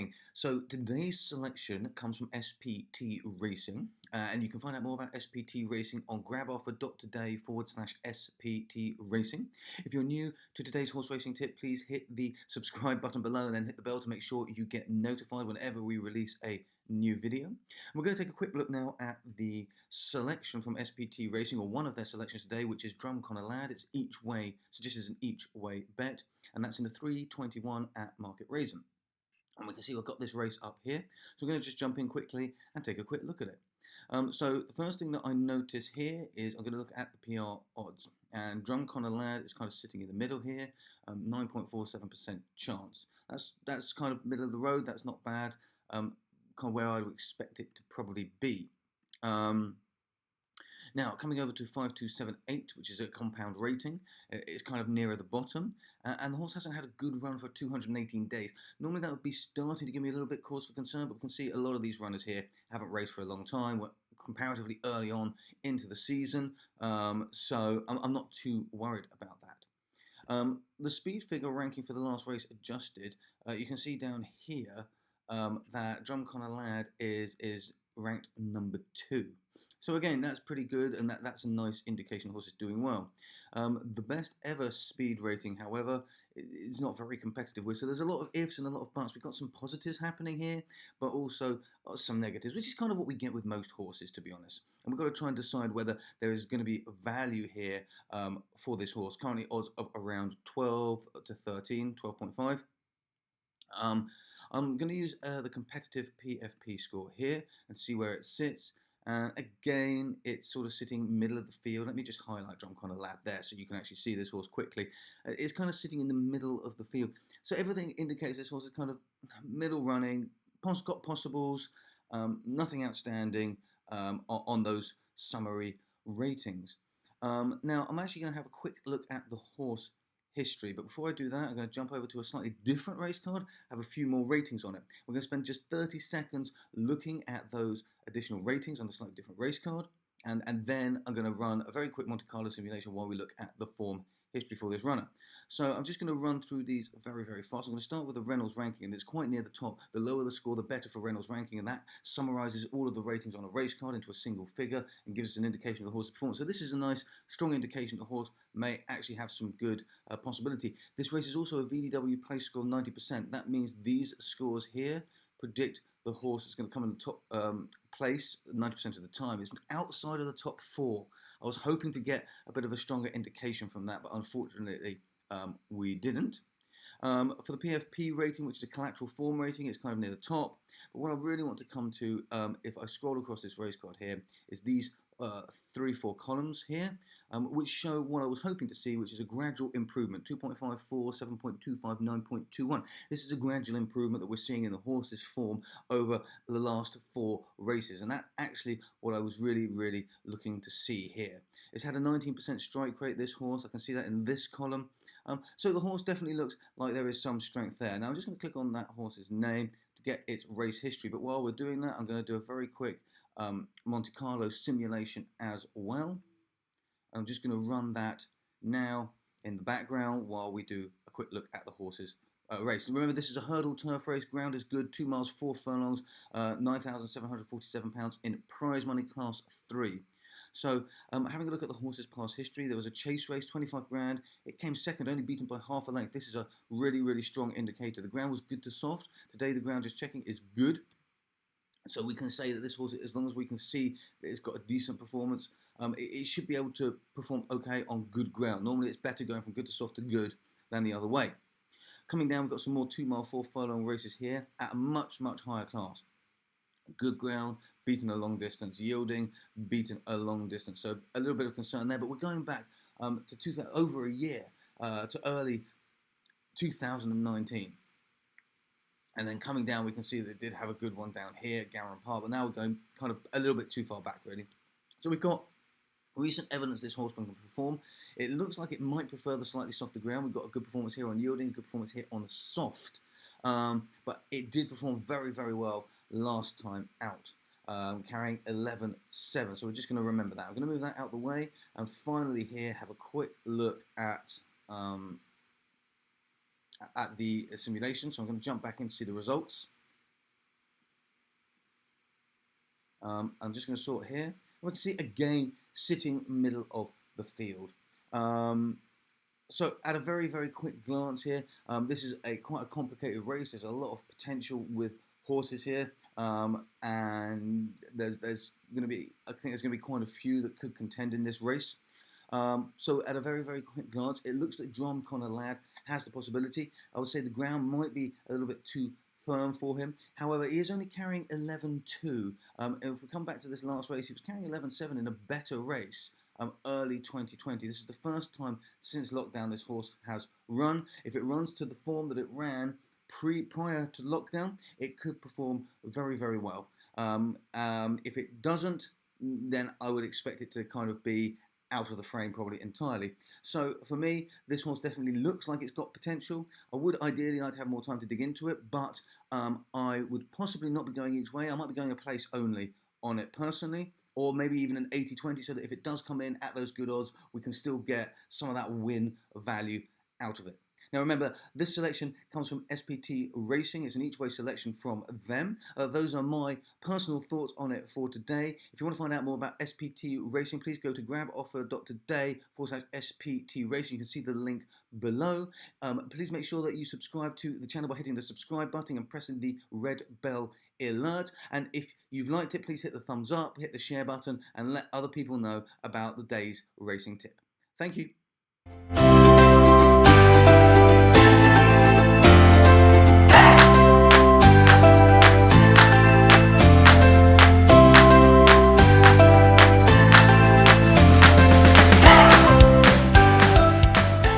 morning. So today's selection comes from SPT Racing, and you can find out more about SPT Racing on graboffer.today/SPT Racing. If you're new to today's horse racing tip, please hit the subscribe button below and then hit the bell to make sure you get notified whenever we release a new video. And we're going to take a quick look now at the selection from SPT Racing, or one of their selections today, which is Drumconnor Lad. It's each way, suggested as an each way bet, and that's in the 321 at Market Raisin. And we can see I've got this race up here. So we're going to just jump in quickly and take a quick look at it. So the first thing that I notice here is I'm going to look at the PR odds. And Drumconnor Lad is kind of sitting in the middle here, 9.47% chance. That's kind of middle of the road. That's not bad. Kind of where I would expect it to probably be. Now, coming over to 5278, which is a compound rating, it's kind of nearer the bottom, and the horse hasn't had a good run for 218 days. Normally that would be starting to give me a little bit cause for concern, but we can see a lot of these runners here haven't raced for a long time. We're comparatively early on into the season, so I'm not too worried about that. The speed figure ranking for the last race adjusted, you can see down here that Drumconnor Lad is ranked number 2. So again, that's pretty good, and that's a nice indication the horse is doing well. The best ever speed rating, however, is not very competitive with, so there's a lot of ifs and a lot of buts. We've got some positives happening here, but also some negatives, which is kind of what we get with most horses, to be honest. And we've got to try and decide whether there is going to be value here for this horse. Currently odds of around 12 to 13, 12.5. I'm going to use the competitive PFP score here and see where it sits. And again, it's sort of sitting middle of the field. Let me just highlight Drumconnor Lad there so you can actually see this horse quickly. It's kind of sitting in the middle of the field. So everything indicates this horse is kind of middle running, got possibles, nothing outstanding on those summary ratings. Now, I'm actually going to have a quick look at the horse history, but before I do that, I'm going to jump over to a slightly different race card, have a few more ratings on it. We're going to spend just 30 seconds looking at those additional ratings on a slightly different race card, and then I'm going to run a very quick Monte Carlo simulation while we look at the form history for this runner. So I'm just going to run through these very, very fast. I'm going to start with the Reynolds ranking, and it's quite near the top. The lower the score, the better for Reynolds ranking, and that summarizes all of the ratings on a race card into a single figure and gives us an indication of the horse's performance. So this is a nice, strong indication the horse may actually have some good possibility. This race is also a VDW place score of 90%. That means these scores here predict the horse is going to come in the top place 90% of the time. It's outside of the top 4. I was hoping to get a bit of a stronger indication from that, but unfortunately we didn't. For the PFP rating, which is a collateral form rating, it's kind of near the top. But what I really want to come to, if I scroll across this race card here, is these 3-4 columns here, which show what I was hoping to see, which is a gradual improvement, 2.54, 7.25, 9.21. This is a gradual improvement that we're seeing in the horse's form over the last 4 races, and that's actually what I was really, really looking to see here. It's had a 19% strike rate, this horse. I can see that in this column. So the horse definitely looks like there is some strength there. Now I'm just going to click on that horse's name to get its race history, but while we're doing that, I'm going to do a very quick Monte Carlo simulation as well. I'm just going to run that now in the background while we do a quick look at the horse's race. And remember, this is a hurdle turf race. Ground is good, 2 miles, 4 furlongs, 9,747 pounds in prize money, class 3. So having a look at the horse's past history, there was a chase race, 25 grand. It came second, only beaten by half a length. This is a really, really strong indicator. The ground was good to soft. Today the ground, just checking, is good. So we can say that this horse, as long as we can see that it's got a decent performance, it should be able to perform okay on good ground. Normally it's better going from good to soft to good than the other way. Coming down, we've got some more 2 mile, 4 furlong races here at a much, much higher class. Good ground, beaten a long distance, yielding, beaten a long distance. So a little bit of concern there, but we're going back to over a year, to early 2019. And then coming down, we can see that it did have a good one down here at Gowran Park, but now we're going kind of a little bit too far back, really. So we've got recent evidence this horseman can perform. It looks like it might prefer the slightly softer ground. We've got a good performance here on yielding, a good performance here on the soft. But it did perform very, very well last time out, carrying 11.7. So we're just going to remember that. I'm going to move that out of the way. And finally here, have a quick look at the simulation. So I'm going to jump back in to see the results. I'm just going to sort here. We can see again sitting middle of the field. So at a very, very quick glance here, this is quite a complicated race. There's a lot of potential with horses here, and there's going to be, I think there's going to be quite a few that could contend in this race. So at a very, very quick glance, it looks like Drum Connor Lad has the possibility. I would say the ground might be a little bit too firm for him. However, he is only carrying 11.2. And if we come back to this last race, he was carrying 11.7 in a better race. Early 2020. This is the first time since lockdown this horse has run. If it runs to the form that it ran prior to lockdown, it could perform very, very well. If it doesn't, then I would expect it to kind of be out of the frame probably entirely. So for me, this horse definitely looks like it's got potential. I would ideally like to have more time to dig into it, but I would possibly not be going each way. I might be going a place only on it personally, or maybe even an 80-20, so that if it does come in at those good odds, we can still get some of that win value out of it. Now remember, this selection comes from SPT Racing. It's an each-way selection from them. Those are my personal thoughts on it for today. If you want to find out more about SPT Racing, please go to graboffer.today/SPT Racing. You can see the link below. Please make sure that you subscribe to the channel by hitting the subscribe button and pressing the red bell alert. And if you've liked it, please hit the thumbs up, hit the share button, and let other people know about the day's racing tip. Thank you.